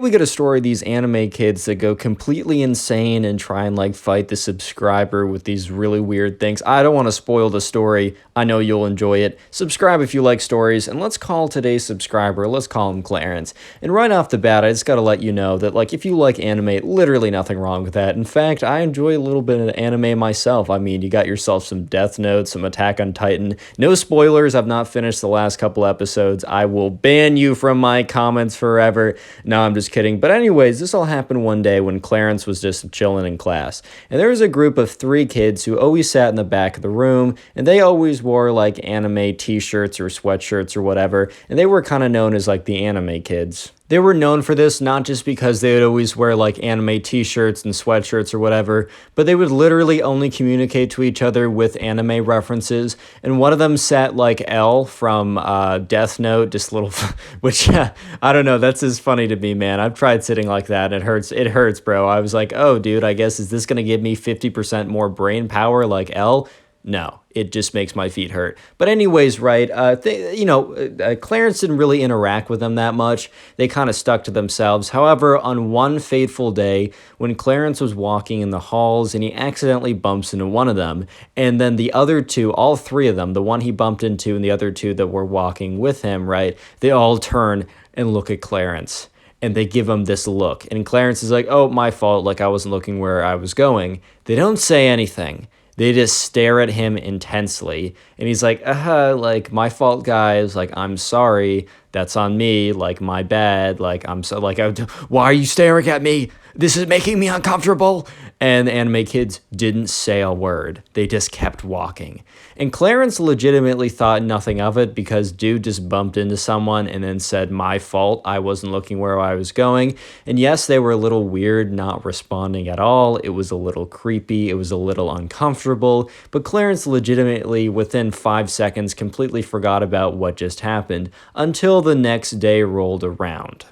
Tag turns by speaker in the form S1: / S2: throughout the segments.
S1: We get a story of these anime kids that go completely insane and try and like fight the subscriber with these really weird things. I don't want to spoil the story. I know you'll enjoy it. Subscribe if you like stories, and let's call today's subscriber, let's call him Clarence. And right off the bat, I just gotta let you know that like if you like anime, literally nothing wrong with that. In fact, I enjoy a little bit of anime myself. I mean, you got yourself some Death Note, some Attack on Titan. No spoilers, I've not finished the last couple episodes. I will ban you from my comments forever. No, I'm just kidding. But anyways, this all happened one day when Clarence was just chilling in class. And there was a group of 3 kids who always sat in the back of the room, and they always wore like anime t-shirts or sweatshirts or whatever, and they were kind of known as like the anime kids. They were known for this not just because they would always wear like anime t-shirts and sweatshirts or whatever, but they would literally only communicate to each other with anime references. And one of them sat like L from Death Note, just little, which I don't know, that's just funny to me, man. I've tried sitting like that. It hurts, bro. I was like, oh, dude, I guess is this gonna give me 50% more brain power like L? No, it just makes my feet hurt. But anyways, right, Clarence didn't really interact with them that much. They kind of stuck to themselves. However, on one fateful day, when Clarence was walking in the halls and he accidentally bumps into one of them, and then the other 2, all 3 of them, the one he bumped into and the other 2 that were walking with him, right, they all turn and look at Clarence. And they give him this look. And Clarence is like, oh, my fault, like I wasn't looking where I was going. They don't say anything. They just stare at him intensely. And he's like, like, my fault, guys. Like, I'm sorry. That's on me. Like, my bad. Like, why are you staring at me? This is making me uncomfortable. And the anime kids didn't say a word. They just kept walking. And Clarence legitimately thought nothing of it because dude just bumped into someone and then said, my fault, I wasn't looking where I was going. And yes, they were a little weird, not responding at all. It was a little creepy. It was a little uncomfortable. But Clarence legitimately, within 5 seconds, completely forgot about what just happened until the next day rolled around.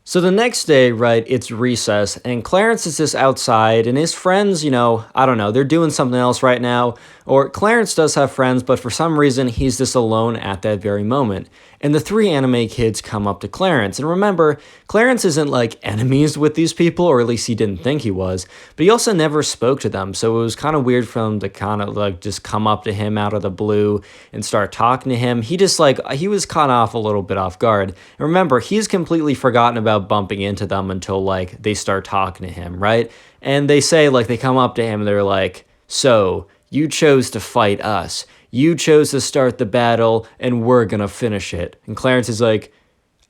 S1: So the next day, right, it's recess, and Clarence is just outside, and his friends, I don't know, they're doing something else right now, or Clarence does have friends, but for some reason, he's just alone at that very moment. And the 3 anime kids come up to Clarence, and remember, Clarence isn't like enemies with these people, or at least he didn't think he was, but he also never spoke to them, so it was kind of weird for them to kind of like just come up to him out of the blue and start talking to him. He was caught off a little bit off guard. And remember, he's completely forgotten about bumping into them until like they start talking to him, right? And they say like they come up to him and they're like, so you chose to fight us. You chose to start the battle and we're gonna finish it. And Clarence is like,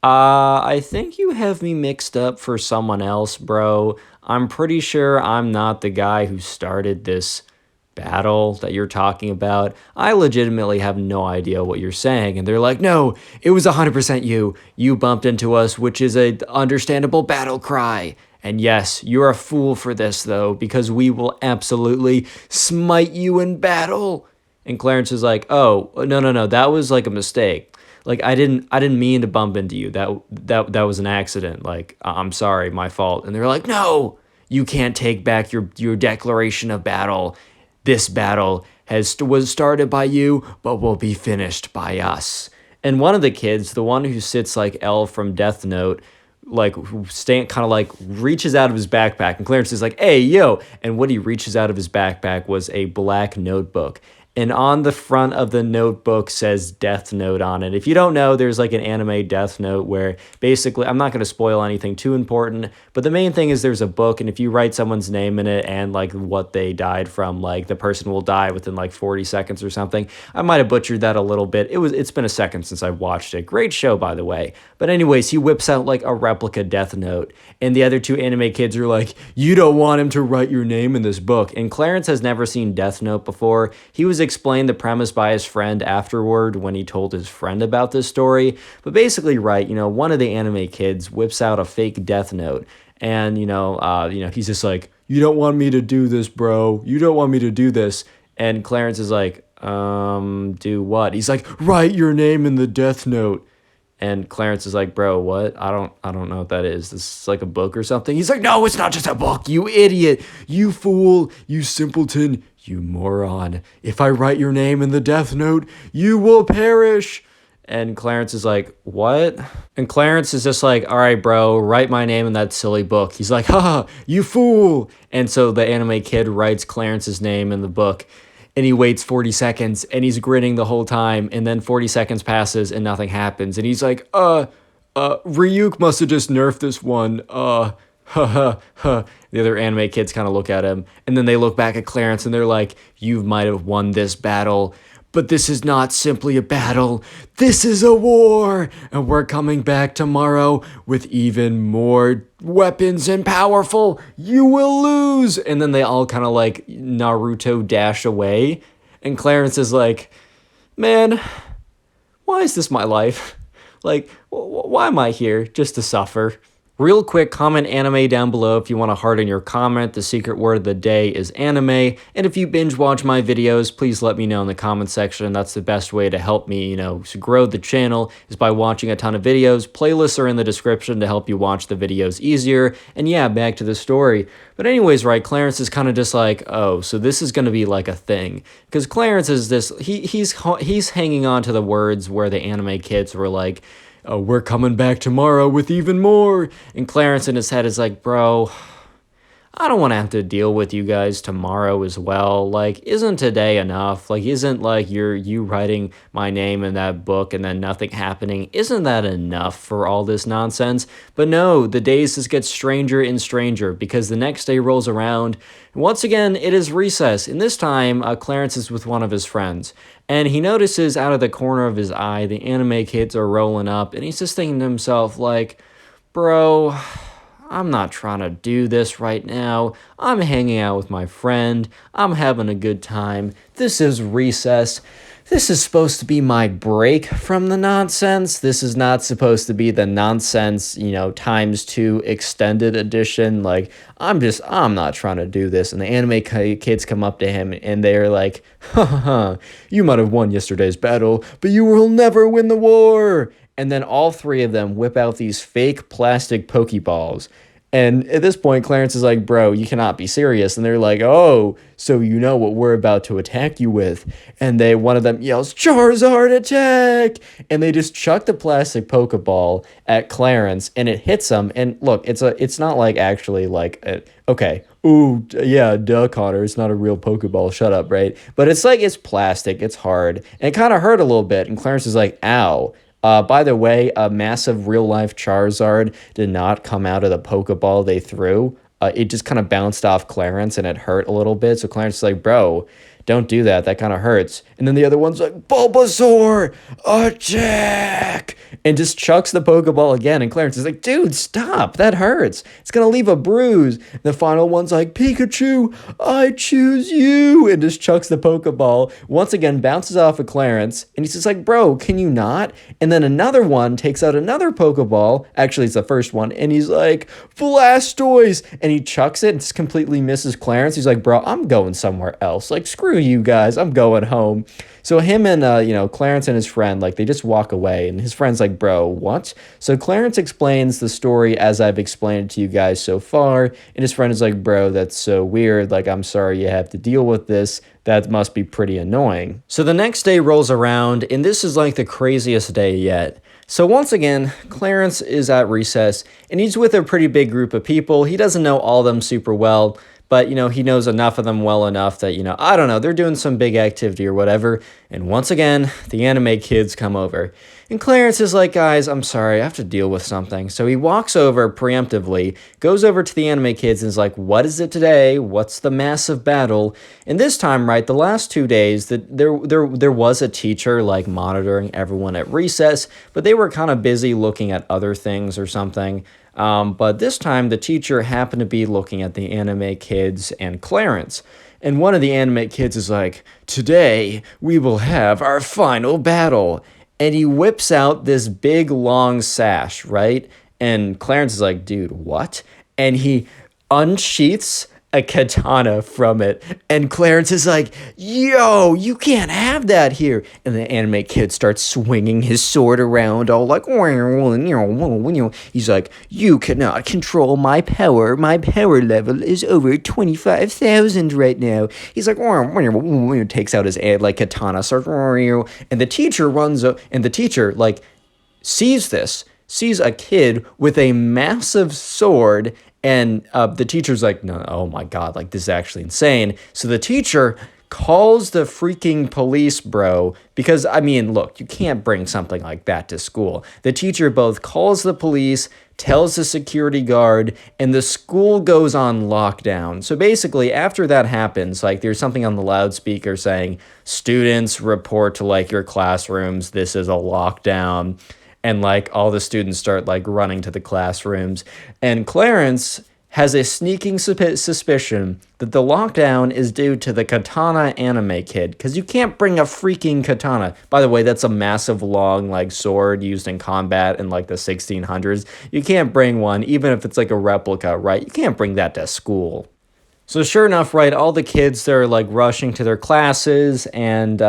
S1: I think you have me mixed up for someone else, bro. I'm pretty sure I'm not the guy who started this battle that you're talking about. I legitimately have no idea what you're saying. And they're like, no, it was 100% you. You bumped into us, which is a understandable battle cry. And yes, you're a fool for this though, because we will absolutely smite you in battle. And Clarence is like, oh, no, that was like a mistake. Like I didn't mean to bump into you. That was an accident. Like I'm sorry, my fault. And they're like, no, you can't take back your declaration of battle. This battle was started by you, but will be finished by us. And one of the kids, the one who sits like L from Death Note, like kind of like reaches out of his backpack, and Clarence is like, hey, yo. And what he reaches out of his backpack was a black notebook. And on the front of the notebook says Death Note on it. If you don't know, there's like an anime Death Note where basically, I'm not going to spoil anything too important, but the main thing is there's a book, and if you write someone's name in it and like what they died from, like the person will die within like 40 seconds or something. I might have butchered that a little bit. It's been a second since I've watched it. Great show, by the way. But anyways, he whips out like a replica Death Note, and the other 2 anime kids are like, you don't want him to write your name in this book. And Clarence has never seen Death Note before. He was explained the premise by his friend afterward when he told his friend about this story. But basically, right, one of the anime kids whips out a fake Death Note, and he's just like, you don't want me to do this, bro. You don't want me to do this. And Clarence is like, do what? He's like, write your name in the Death Note. And Clarence is like, bro, what? I don't know what that is. This is like a book or something. He's like, no, it's not just a book, you idiot, you fool, you simpleton, you moron. If I write your name in the Death Note, you will perish. And Clarence is like, what? And Clarence is just like, all right, bro, write my name in that silly book. He's like, ha, you fool. And so the anime kid writes Clarence's name in the book. And he waits 40 seconds and he's grinning the whole time. And then 40 seconds passes and nothing happens. And he's like, Ryuk must have just nerfed this one. The other anime kids kind of look at him, and then they look back at Clarence and they're like, you might have won this battle, but this is not simply a battle. This is a war, and we're coming back tomorrow with even more weapons and powerful. You will lose. And then they all kind of like Naruto dash away, and Clarence is like, man, why is this my life? Like, why am I here? Just to suffer? Real quick, comment anime down below if you want to harden your comment. The secret word of the day is anime. And if you binge watch my videos, please let me know in the comment section. That's the best way to help me, to grow the channel is by watching a ton of videos. Playlists are in the description to help you watch the videos easier. And yeah, back to the story. But anyways, right, Clarence is kind of just like, oh, so this is going to be like a thing. Because Clarence is this, he's hanging on to the words where the anime kids were like, oh, we're coming back tomorrow with even more. And Clarence in his head is like, bro, I don't want to have to deal with you guys tomorrow as well. Like, isn't today enough? Like, isn't like you writing my name in that book and then nothing happening? Isn't that enough for all this nonsense? But no, the days just get stranger and stranger because the next day rolls around. And once again, it is recess. And this time, Clarence is with one of his friends. And he notices out of the corner of his eye, the anime kids are rolling up. And he's just thinking to himself, like, bro, I'm not trying to do this right now. I'm hanging out with my friend. I'm having a good time. This is recess. This is supposed to be my break from the nonsense. This is not supposed to be the nonsense, ×2 extended edition. Like, I'm not trying to do this. And the anime kids come up to him and they're like, you might have won yesterday's battle, but you will never win the war. And then all three of them whip out these fake plastic Pokeballs. And at this point, Clarence is like, bro, you cannot be serious. And they're like, oh, so you know what we're about to attack you with. And one of them yells, Charizard attack! And they just chuck the plastic Pokeball at Clarence, and it hits him. And look, it's not like actually like, okay, ooh, yeah, duh, Connor, it's not a real Pokeball, shut up, right? But it's like, it's plastic, it's hard, and it kind of hurt a little bit. And Clarence is like, ow. By the way, a massive real-life Charizard did not come out of the Pokeball they threw. It just kind of bounced off Clarence, and it hurt a little bit. So Clarence is like, bro, don't do that. That kind of hurts. And then the other one's like, Bulbasaur, attack! And just chucks the Pokeball again. And Clarence is like, dude, stop. That hurts. It's going to leave a bruise. And the final one's like, Pikachu, I choose you. And just chucks the Pokeball. Once again, bounces off of Clarence. And he's just like, bro, can you not? And then another one takes out another Pokeball. Actually, it's the first one. And he's like, Blastoise. And he chucks it and just completely misses Clarence. He's like, bro, I'm going somewhere else. Like, screw you guys, I'm going home. So him and Clarence and his friend, like, they just walk away, and his friend's like, bro, what? So Clarence explains the story as I've explained it to you guys so far, and his friend is like, bro, that's so weird, like, I'm sorry you have to deal with this. That must be pretty annoying. So the next day rolls around, and this is like the craziest day yet. So once again, Clarence is at recess, and he's with a pretty big group of people. He doesn't know all of them super well, but, he knows enough of them well enough that, I don't know, they're doing some big activity or whatever. And once again, the anime kids come over. And Clarence is like, guys, I'm sorry, I have to deal with something. So he walks over preemptively, goes over to the anime kids and is like, what is it today? What's the massive battle? And this time, right, the last 2 days, there was a teacher, like, monitoring everyone at recess, but they were kind of busy looking at other things or something. But this time, the teacher happened to be looking at the anime kids and Clarence. And one of the anime kids is like, today, we will have our final battle. And he whips out this big, long sash, right? And Clarence is like, dude, what? And he unsheaths a katana from it. And Clarence is like, yo, you can't have that here. And the anime kid starts swinging his sword around, all like, he's like, you cannot control my power. My power level is over 25,000 right now. He's like, takes out his like katana, starts, and the teacher runs up, and the teacher like sees this, sees a kid with a massive sword, and the teacher's like, no, oh my god, like this is actually insane. So the teacher calls the freaking police, bro, because I mean, look, you can't bring something like that to school. The teacher both calls the police, tells the security guard, and the school goes on lockdown. So basically, after that happens, like there's something on the loudspeaker saying, students report to like your classrooms, this is a lockdown. And like all the students start like running to the classrooms. And Clarence has a sneaking suspicion that the lockdown is due to the Katana anime kid, because you can't bring a freaking katana. By the way, that's a massive long like sword used in combat in like the 1600s. You can't bring one, even if it's like a replica, right? You can't bring that to school. So sure enough, right, all the kids, they're like rushing to their classes, and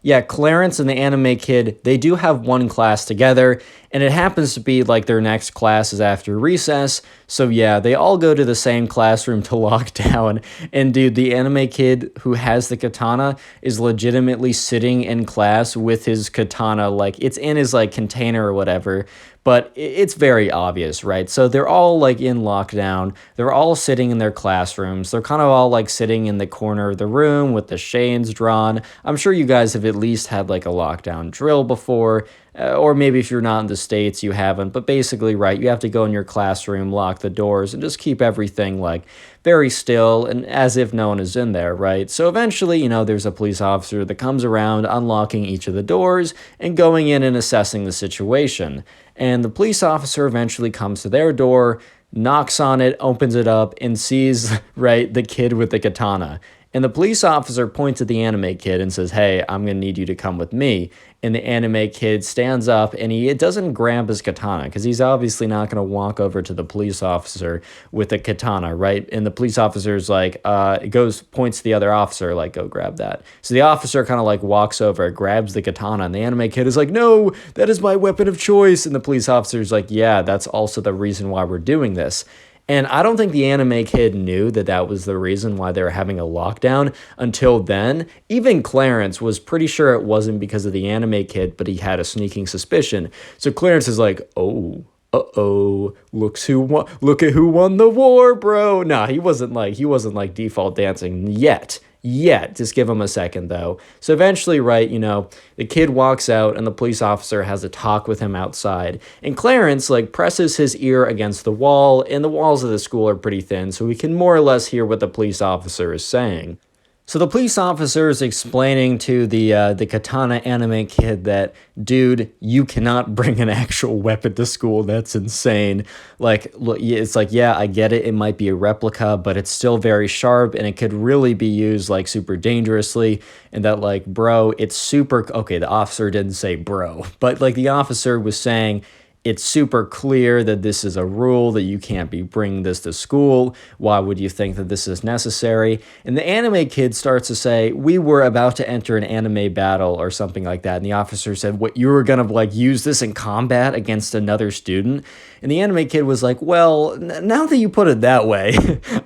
S1: yeah, Clarence and the anime kid, they do have one class together, and it happens to be like their next class is after recess. So yeah, they all go to the same classroom to lock down. And dude, the anime kid who has the katana is legitimately sitting in class with his katana, like it's in his like container or whatever. But it's very obvious, right? So they're all like in lockdown. They're all sitting in their classrooms. They're kind of all like sitting in the corner of the room with the shades drawn. I'm sure you guys have at least had like a lockdown drill before. Or maybe if you're not in the States, you haven't. But basically, right, you have to go in your classroom, lock the doors, and just keep everything like very still and as if no one is in there, right? So eventually, you know, there's a police officer that comes around unlocking each of the doors and going in and assessing the situation. And the police officer eventually comes to their door, knocks on it, opens it up, and sees, right, the kid with the katana. And the police officer points at the anime kid and says, hey, I'm going to need you to come with me. And the anime kid stands up and he doesn't grab his katana because he's obviously not going to walk over to the police officer with a katana, right? And the police officer's like, points to the other officer, like, go grab that. So the officer kind of like walks over, grabs the katana, and the anime kid is like, no, that is my weapon of choice. And the police officer's like, yeah, that's also the reason why we're doing this. And I don't think the anime kid knew that that was the reason why they were having a lockdown until then. Even Clarence was pretty sure it wasn't because of the anime kid, but he had a sneaking suspicion. So Clarence is like, oh, uh-oh, look at who won the war, bro. Nah, he wasn't like default dancing yet. Just give him a second, though. So eventually, right, you know, the kid walks out and the police officer has a talk with him outside. And Clarence, like, presses his ear against the wall, and the walls of the school are pretty thin, so we can more or less hear what the police officer is saying. So the police officer is explaining to the Katana anime kid that, dude, you cannot bring an actual weapon to school. That's insane. Like, look, it's like, yeah, I get it. It might be a replica, but it's still very sharp, and it could really be used like super dangerously. And that, like, bro, it's super. Okay, the officer didn't say bro, but like the officer was saying, it's super clear that this is a rule, that you can't be bringing this to school. Why would you think that this is necessary? And the anime kid starts to say, we were about to enter an anime battle or something like that. And the officer said, what, you were going to like use this in combat against another student? And the anime kid was like, well, now that you put it that way,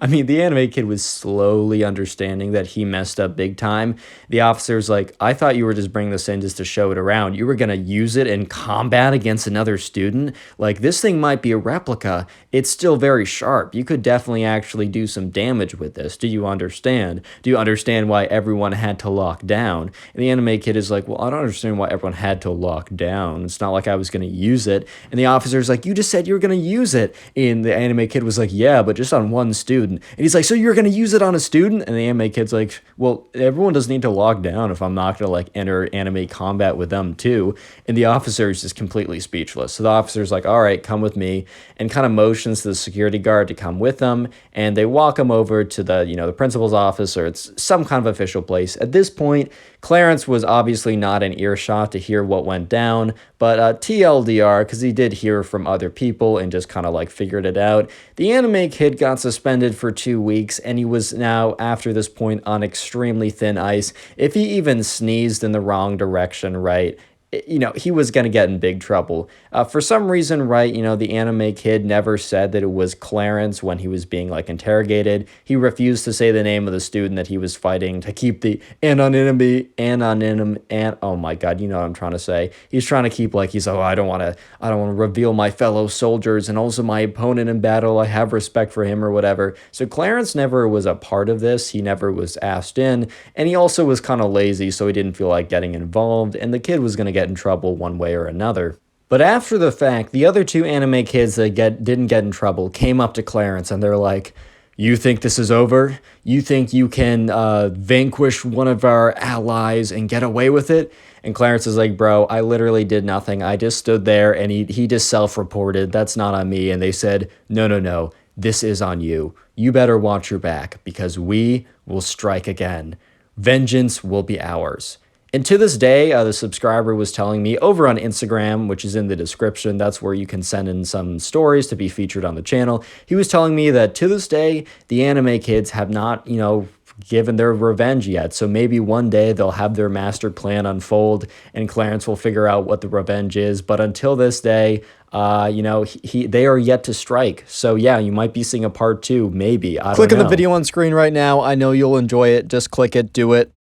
S1: I mean, the anime kid was slowly understanding that he messed up big time. The officer's like, I thought you were just bringing this in just to show it around. You were going to use it in combat against another student? Like, this thing might be a replica. It's still very sharp. You could definitely actually do some damage with this. Do you understand? Do you understand why everyone had to lock down? And the anime kid is like, well, I don't understand why everyone had to lock down. It's not like I was going to use it. And the officer's like, you just said you were going to use it. And the anime kid was like, yeah, but just on one student. And he's like, so you're going to use it on a student? And the anime kid's like, well, everyone doesn't need to lock down if I'm not going to like enter anime combat with them too. And the officer is just completely speechless. So the officer's like, all right, come with me, and kind of motions to the security guard to come with them, and they walk him over to the, the principal's office, or it's some kind of official place. At this point, Clarence was obviously not in earshot to hear what went down, but TLDR, because he did hear from other people and just kind of like figured it out. The anime kid got suspended for 2 weeks, and he was now, after this point, on extremely thin ice. If he even sneezed in the wrong direction, right, he was going to get in big trouble. For some reason, right, the anime kid never said that it was Clarence when he was being, like, interrogated. He refused to say the name of the student that he was fighting to keep the anonymity, and oh my God, you know what I'm trying to say. He's trying to keep, like, I don't want to reveal my fellow soldiers and also my opponent in battle. I have respect for him or whatever. So Clarence never was a part of this. He never was asked in, and he also was kind of lazy, so he didn't feel like getting involved, and the kid was going to get in trouble one way or another. But after the fact, the other 2 anime kids that didn't get in trouble came up to Clarence, and they're like, you think this is over? You think you can vanquish one of our allies and get away with it? And Clarence is like, bro, I literally did nothing. I just stood there, and he just self-reported. That's not on me. And they said, no, this is on you. You better watch your back, because we will strike again. Vengeance will be ours. And to this day, the subscriber was telling me over on Instagram, which is in the description, that's where you can send in some stories to be featured on the channel. He was telling me that to this day, the anime kids have not, given their revenge yet. So maybe one day they'll have their master plan unfold and Clarence will figure out what the revenge is. But until this day, they are yet to strike. So yeah, you might be seeing a part 2, maybe. I don't know. Click on the video on screen right now. I know you'll enjoy it. Just click it, do it.